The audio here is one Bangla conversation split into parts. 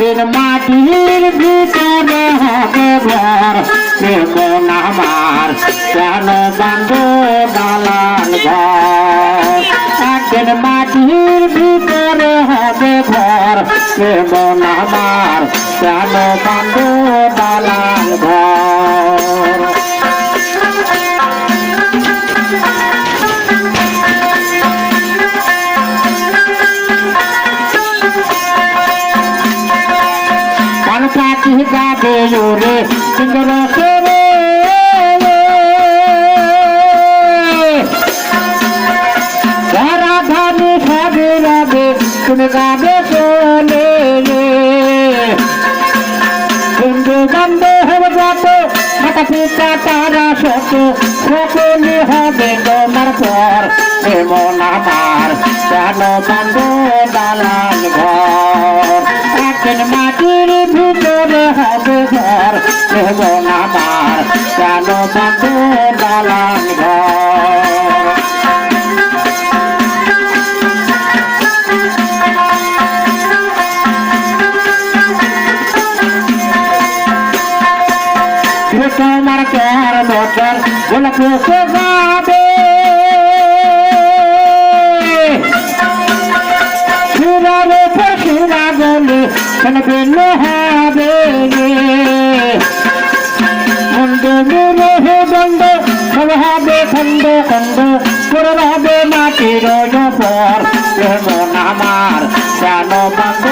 একদিন মাটির ভিতরে হবে ঘর কেমন আমার কেন বান্ধ দালান ঘর একদিন মাটির ভিতরে হবে ঘর কেমন আমার কেন বান্ধ দালান ঘর গাবে রে সিংহ রে রাধানি সাবে রাবে তুমি গাবে চলে রে হিন্দু বন্ধে হবে যত মাতা পিতা তারা শত সকলে হবে তোমার পর এমন আমার কেন বন্ধ দালান ঘর একদিন মাটির ভিতরে হবে ঘর এমন আমার কেন বন্ধ দালান ঘর তোমার কেয়ার বছর গোলাপে যাবে সুরারে সুরা বলে বিন্ন হবে খন্ড হে দণ্ড সব হবে খন্ড খন্ড করে হবে মাটির পর এমন আমার কেন বন্ধ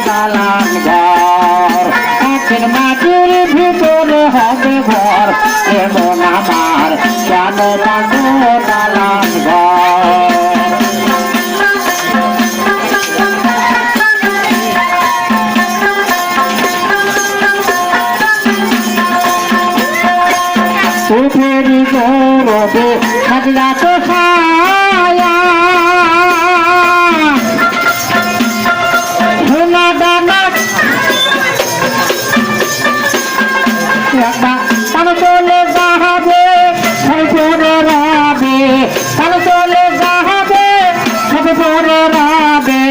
দালান ঘর একদিন মাটির ভিতরে হবে ঘর এমন আমার কেন বন্ধ দালান ঘর ফেরি গৌরবে সাজলা তো ছায়া সোনা দানা তার চলে যাবে সব পরে রাবে তার চলে যাবে সব পরে রাবে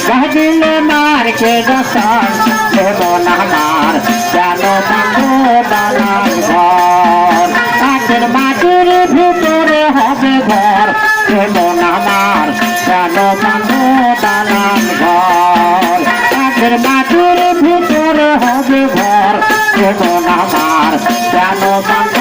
গাহিলে মারকে দশান এমন আমার কেন বন্ধ দালান ঘর একদিন মাটির ভিতরে হবে ঘর এমন আমার কেন বন্ধ দালান ঘর একদিন মাটির ভিতরে হবে ঘর এমন আমার কেন বন্ধ